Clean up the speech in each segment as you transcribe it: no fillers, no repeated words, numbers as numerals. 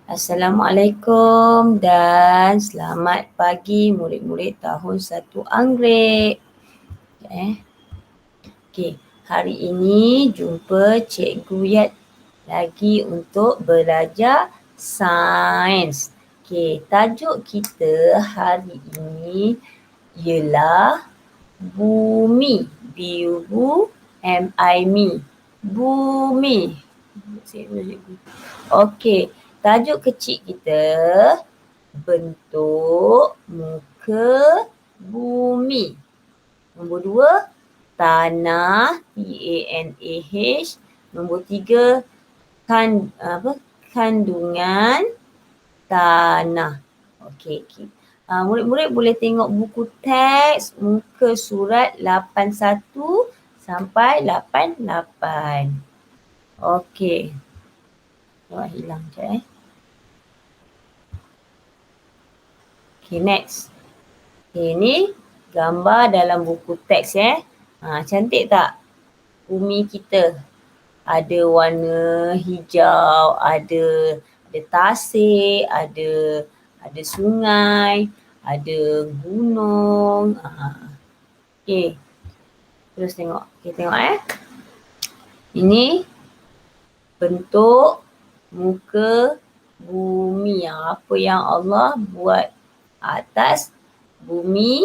Assalamualaikum dan selamat pagi murid-murid tahun 1 Anggrek. Okey, hari ini jumpa Cikgu Yat lagi untuk belajar sains. Okey, tajuk kita hari ini ialah bumi. B-U-M-I-Me. Bumi. Okey, tajuk kecil kita bentuk muka bumi. Nombor 2, tanah, T-A-N-A-H. Nombor 3, kandungan tanah. Okey. Murid-murid boleh tengok buku teks muka surat 81 sampai 88. Okey. Hilang sekejap Okay, next. Okay, ni gambar dalam buku teks cantik tak? Bumi kita. Ada warna hijau, ada tasik, ada sungai, ada gunung. Okay. Terus tengok. Okay, tengok Ini bentuk muka bumi. Apa yang Allah buat atas bumi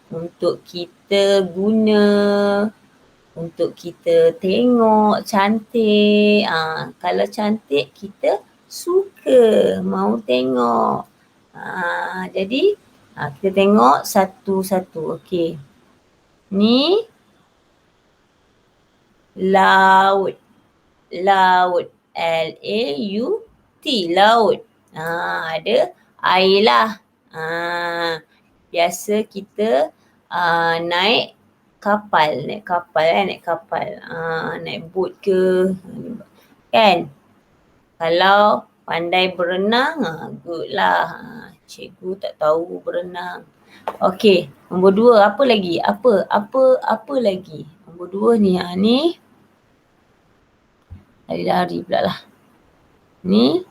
untuk kita guna, untuk kita tengok cantik. Kalau cantik kita suka, mau tengok. Jadi kita tengok satu-satu. Okey. Ni laut. Laut. L-A-U-T. Laut. Ada air lah. Biasa kita naik kapal. Naik boat ke. Kan? Kalau pandai berenang, good lah. Cikgu tak tahu berenang. Okey, nombor 2 apa lagi? Apa lagi? Nombor 2 ni, ni lari-lari pula lah. Ni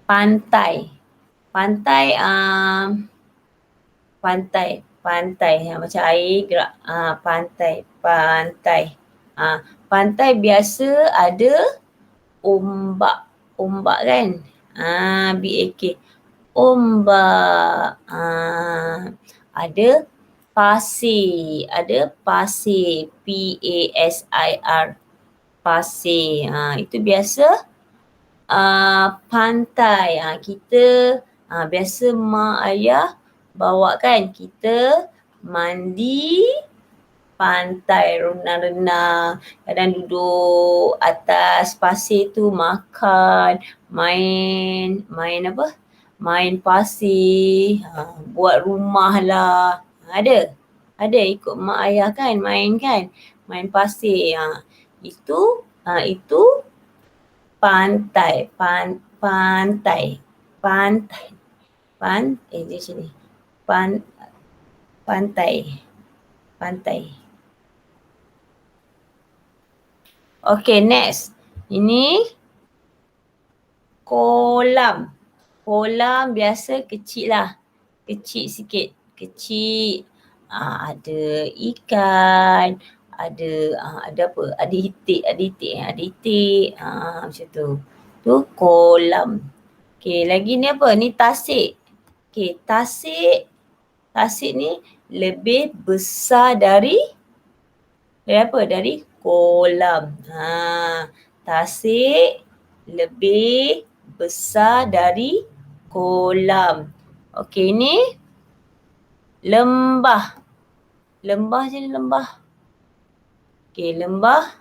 pantai. Pantai macam air gerak. Pantai. Pantai biasa ada ombak kan? B-A-K. Ombak. Ada pasir. P-A-S-I-R. Pasir. Itu biasa pantai. Kita biasa mak ayah bawa kan kita mandi pantai, renang-renang. Kadang duduk atas pasir tu makan, main apa? Main pasir, buat rumah lah. Ada ikut mak ayah kan, main pasir. Itu pantai. Pantai. Okay, next. Ini kolam. Kolam biasa kecil lah. Kecil sikit. Ada ikan. Ada apa? Ada itik. Macam tu. Tu kolam. Okay, lagi ni apa? Ni tasik. Okay, tasik ni lebih besar dari apa? Dari kolam. Tasik lebih besar dari kolam. Okey, ni lembah. Lembah je ni lembah. Okey, lembah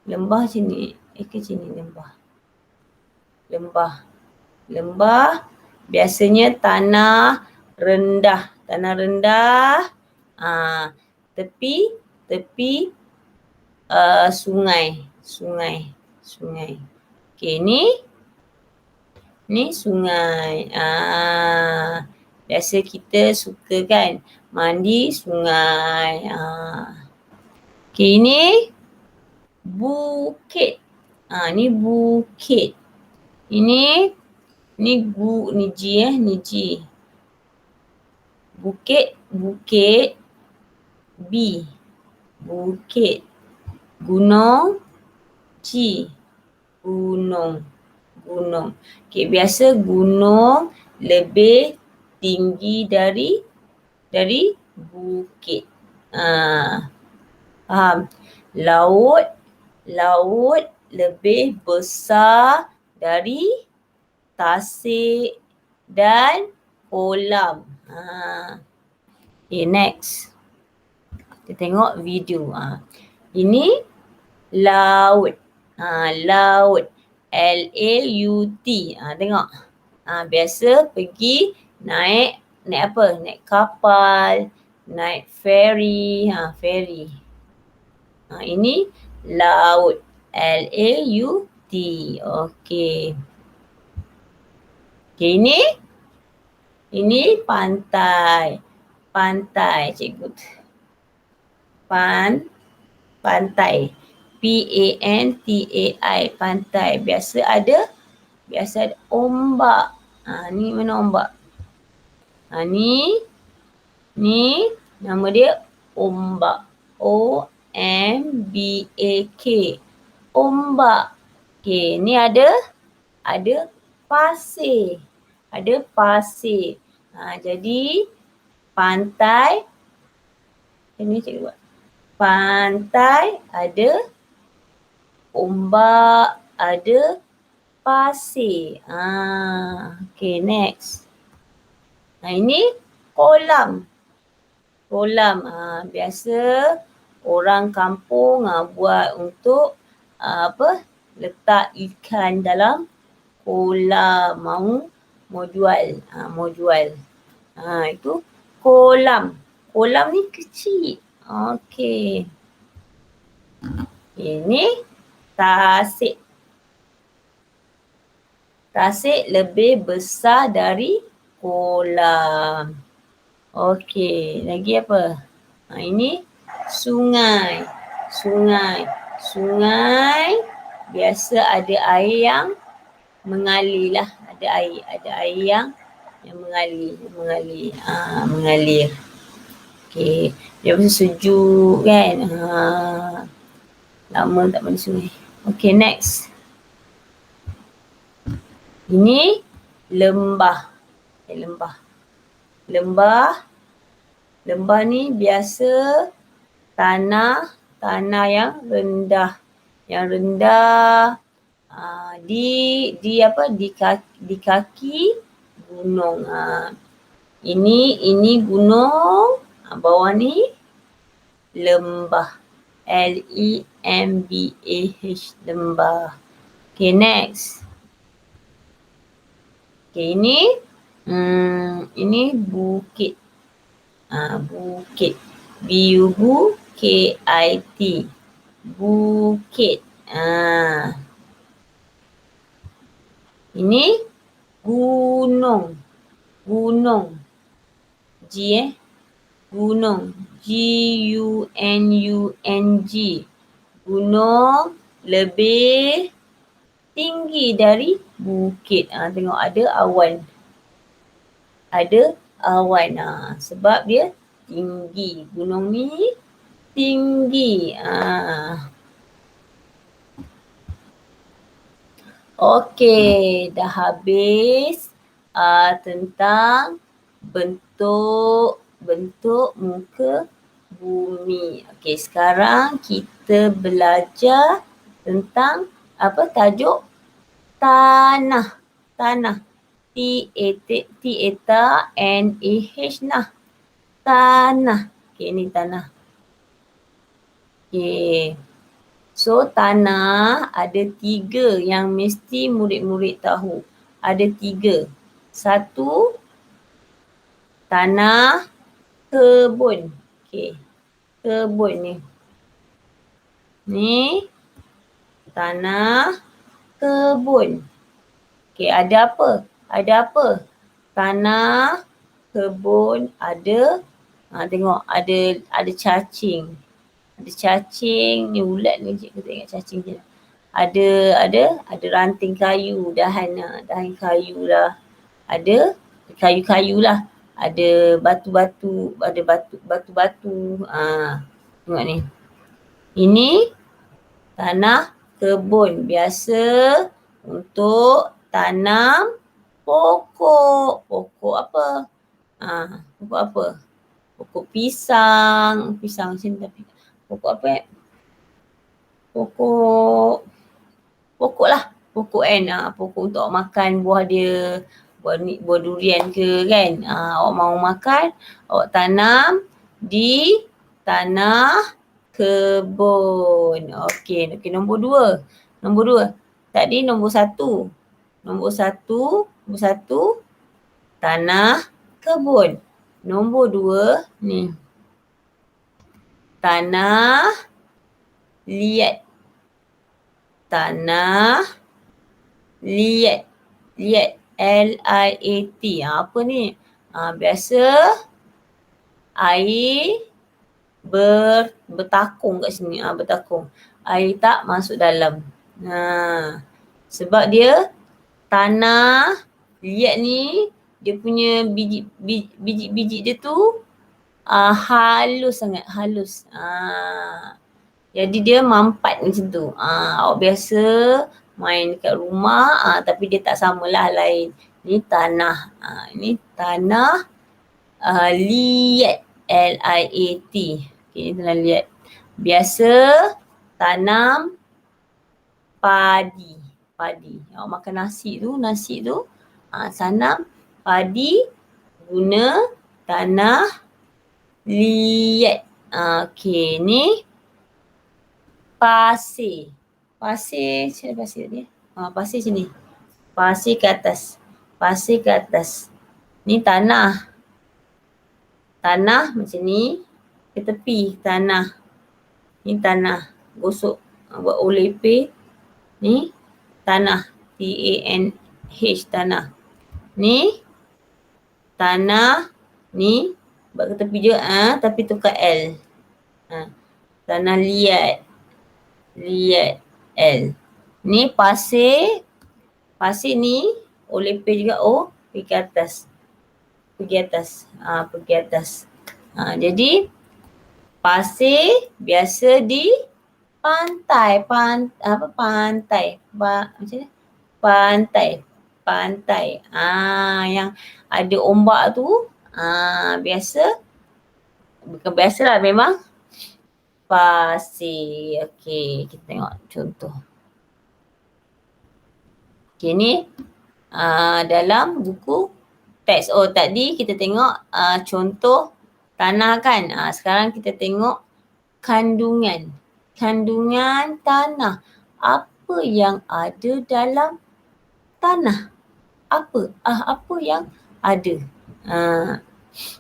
macam ni. Macam ni lembah. Biasanya tanah rendah. Tepi sungai. Okey, ni sungai. Biasa kita suka kan mandi sungai. Okey, ni bukit. Ni bukit. Ini Ni G ni G. Bukit, bukit. B. Bukit. Gunung. C. Gunung. Gunung. Okay, biasa gunung lebih tinggi dari bukit. Faham? Laut. Laut lebih besar dari tasik dan kolam. Okay, next. Kita tengok video. Ini laut. Laut. L-A-U-T. Tengok. Biasa pergi naik apa? Naik kapal, naik ferry. Ferry. Ini laut. L-A-U-T. Okay. Okay, ini pantai. Pantai, cikgu. Pantai. P-A-N-T-A-I. Pantai. Biasa ada ombak. Ni mana ombak? Ni nama dia ombak. O-M-B-A-K. Ombak. Okay, ni ada pasir. Ada pasir. Jadi pantai. Ini cikgu buat. Pantai ada ombak, ada pasir. Okay, next. Ini kolam. Kolam. Biasa orang kampung buat untuk letak ikan dalam kolam. Mau jual. Itu kolam. Kolam ni kecil. Okay. Ini tasik. Tasik lebih besar dari kolam. Okay. Lagi apa? Ini sungai. Sungai biasa ada air yang mengalir lah. Ada air yang mengalir. Mengalir. Okay. Dia mesti sejuk kan. Lama tak mandi sungai. Okay, next. Ini lembah. Lembah ni biasa tanah yang rendah. Di kaki gunung. Ini gunung. Bawah ni lembah. L-E-M-B-A-H. Lembah. Okay, next. Okay, ini bukit. Bukit. B-U-K-I-T. Bukit. Ini gunung. Gunung. G-U-N-U-N-G. Gunung lebih tinggi dari bukit. Tengok ada awan. Sebab dia tinggi. Gunung ni tinggi. Okey, dah habis tentang bentuk muka bumi. Okey, sekarang kita belajar tentang tajuk tanah. T-A-N-A-H nah. Tanah. Okey, ni tanah. Okey. So, tanah ada 3 yang mesti murid-murid tahu. Ada 3. 1, tanah kebun. Okey. Kebun ni. Ni tanah kebun. Okey, ada apa? Tanah kebun ada tengok ada cacing. Ada cacing ni ulat ni, cikgu tengok cacing je. ada ranting kayu, dahan kayu lah. Ada kayu-kayu lah. Ada batu-batu, batu-batu. Tengok ni. Ini tanah kebun biasa untuk tanam pokok. Pokok apa? Pokok apa? Pokok pisang. Pisang macam ni tapi. Pokok apa? Pokok lah. Pokok kan. Pokok untuk makan buah dia. Buah durian ke kan. Awak mahu makan, awak tanam di tanah kebun. Okey, nombor dua. Tadi nombor satu. Nombor satu, tanah kebun. Nombor dua, ni. Tanah liat. Tanah liat. Liat. L-I-A-T. Apa ni? Biasa air bertakung kat sini. Bertakung. Air tak masuk dalam. Sebab dia tanah liat ni, dia punya biji dia tu halus sangat. Halus. Jadi dia mampat macam tu. Awak biasa main dekat rumah tapi dia tak samalah lain. Ni tanah. Ni tanah liat. L-I-A-T. Okay, ni tanah liat. Biasa tanam padi. Awak makan nasi tu tanam padi guna tanah liat. Okay, ni pasir. Pasir tadi? Pasir sini. Pasir ke atas. Ni tanah. Tanah macam ni. Ke tepi tanah. Ni tanah. Gosok. Buat OLP. Ni tanah. T-A-N-H. Tanah. Ni tanah. Ni buat ke tepi je. Tapi tukar L. Tanah liat. Liat. L. Ni pasir. Pasir ni OLP juga O. Pergi atas. Pergi atas. Jadi pasir biasa di pantai. Macam ni? Pantai. Yang ada ombak tu biasa. Bukan biasalah, memang pasir. Okey, kita tengok contoh. Okey, ni dalam buku teks. Tadi kita tengok contoh tanah kan. Sekarang kita tengok kandungan. Kandungan tanah. Apa yang ada dalam tanah? Apa yang ada?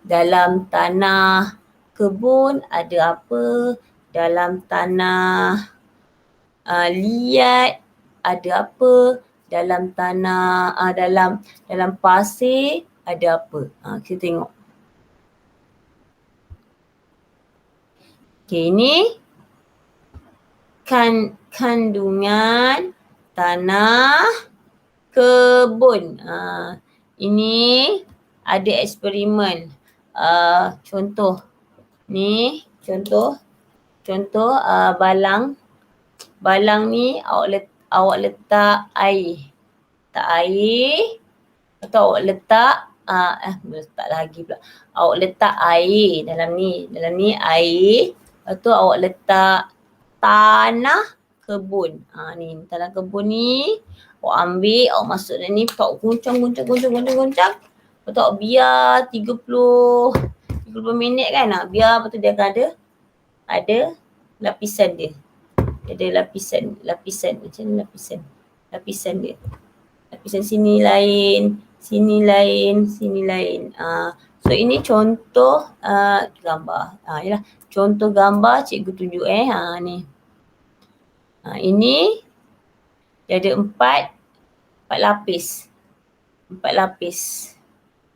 Dalam tanah kebun ada apa? Dalam tanah liat ada apa? Dalam tanah dalam pasir ada apa? Kita tengok. Okay, ini kandungan tanah kebun. Ini ada eksperimen. Contoh. Ni contoh balang. Balang ni awak letak air. Atau awak letak letak lagi pula. Awak letak air dalam ni air. Lepas tu awak letak tanah kebun. Ni tanah kebun ni awak ambil, awak masuk dalam ni, awak goncang. Lepas tu awak biar 30 minit kan. Biar, lepas tu dia akan ada lapisan dia. Ada lapisan macam ni lapisan dia. Lapisan sini lain. So ini contoh gambar. Yalah, contoh gambar cikgu tunjuk ni. Ini dia ada 4 lapis. 4 lapis.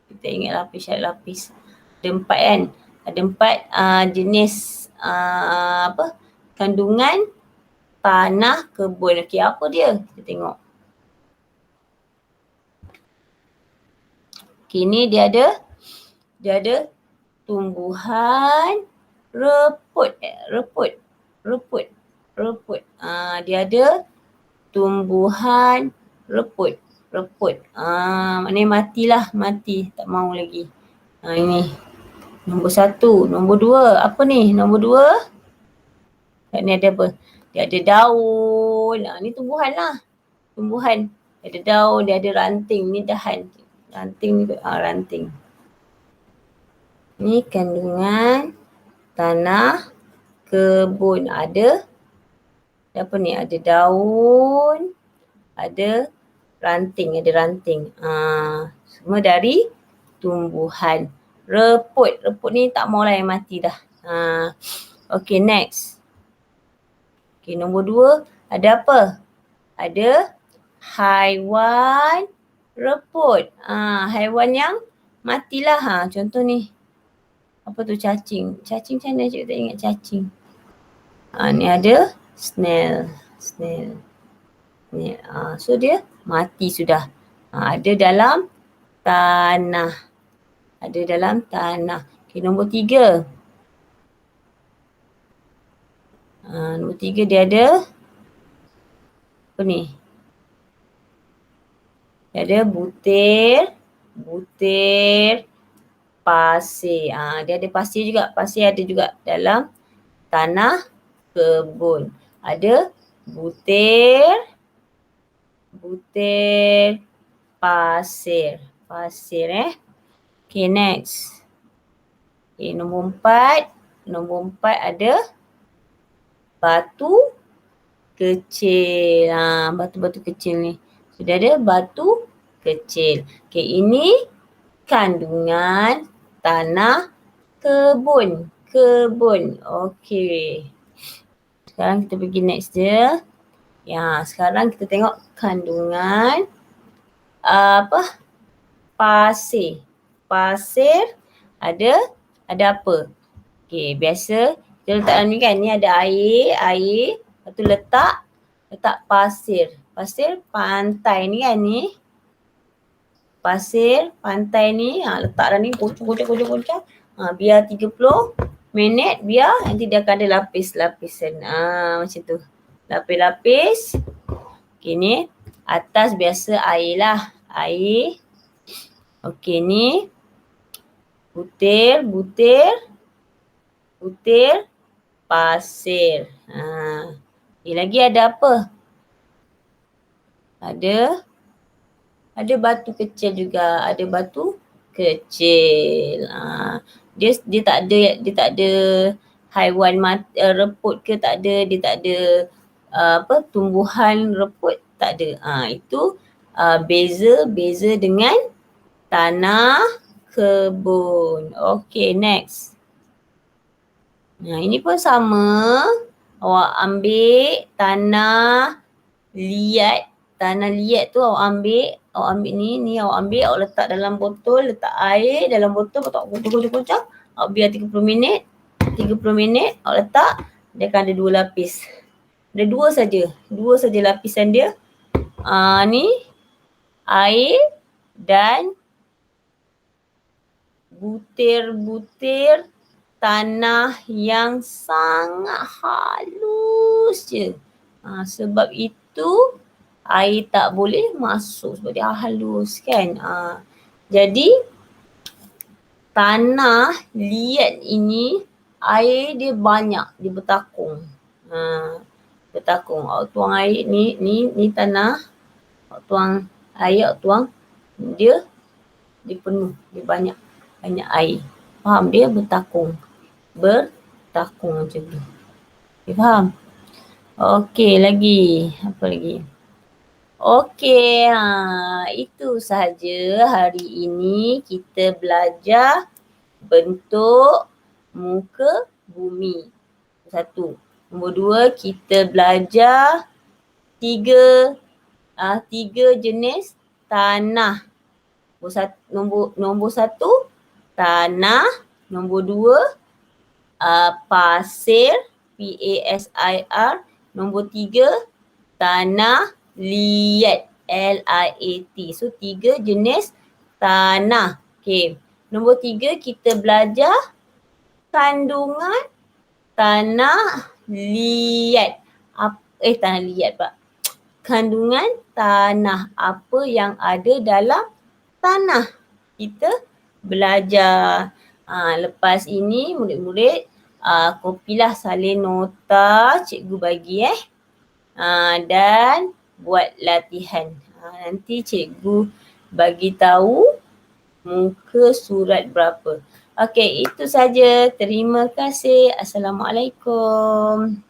Kita ingat lapis. Ada 4 kan? Ada 4 jenis kandungan tanah kebun. Okey, apa dia? Kita tengok. Okey, ni dia ada tumbuhan reput. Dia ada tumbuhan reput. Maknanya matilah, mati. Tak mau lagi. Ini. Nombor 1. Nombor 2. Apa ni? Nombor 2. Ni ada apa? Dia ada daun. Ni tumbuhan lah. Tumbuhan. Dia ada daun, dia ada ranting. Ni dahan. Ranting ni, ranting. Ni kandungan tanah kebun. Ada apa ni? Ada daun, ada ranting. Semua dari tumbuhan reput. Reput ni tak maulah yang mati dah. Okay, next. Okay, nombor 2. Ada apa? Ada haiwan reput. Haiwan yang matilah. Contoh ni. Apa tu? Cacing. Cacing macam mana cikgu tak ingat cacing? Ni ada snail. So dia mati sudah. Ada dalam tanah. Okay, nombor 3. Nombor 3 dia ada apa ni? Dia ada butir pasir. Dia ada pasir juga. Pasir ada juga dalam tanah kebun. Ada butir pasir. Okay, next. Okay, nombor 4. Nombor 4 ada batu kecil. Batu-batu kecil ni. Sudah ada batu kecil. Okay, ini kandungan tanah kebun. Okay. Sekarang kita pergi next dia. Sekarang kita tengok kandungan pasir. Pasir ada apa? Okay, biasa kita letak dalam ni kan. Ni ada air. Lepas tu letak pasir. Pasir pantai ni kan ni. Pasir pantai ni letak dalam ni, goncang. Biar 30 minit, biar nanti dia akan ada lapis-lapisan. Macam tu. Lapis-lapis. Okay, ni atas biasa air lah. Air. Okay, ni butir pasir. Lagi ada apa? Ada batu kecil juga. Dia tak ada haiwan reput ke, tak ada. Dia tak ada tumbuhan reput, tak ada. Itu beza dengan tanah kebun. Okay, next. Ini pun sama. Awak ambil tanah liat. Tanah liat tu awak ambil ni awak ambil, awak letak dalam botol, letak air dalam botol, awak goncang. Awak biar 30 minit, awak letak, dia akan ada 2 lapis. Ada 2 saja lapisan dia. Ni air dan butir-butir tanah yang sangat halus je. Sebab itu air tak boleh masuk sebab dia halus kan. Jadi tanah liat ini air dia banyak, dia bertakung. Awak tuang air ni tanah. Awak tuang air, dia penuh, dia banyak air. Faham? Dia bertakung macam tu. Okay, faham? Okey, lagi. Apa lagi? Okey, itu sahaja hari ini kita belajar bentuk muka bumi. 1. Nombor 2, kita belajar 3 jenis tanah. Nombor 1, tanah. Nombor 2, pasir, PASIR. Nombor 3, tanah liat. L-I-A-T. So 3 jenis tanah. Okay. Nombor 3 kita belajar kandungan tanah liat. Tanah liat pula. Kandungan tanah. Apa yang ada dalam tanah. Kita belajar. Lepas ini murid-murid kopilah salin nota cikgu bagi dan buat latihan. Nanti cikgu bagi tahu muka surat berapa. Okey, itu saja. Terima kasih. Assalamualaikum.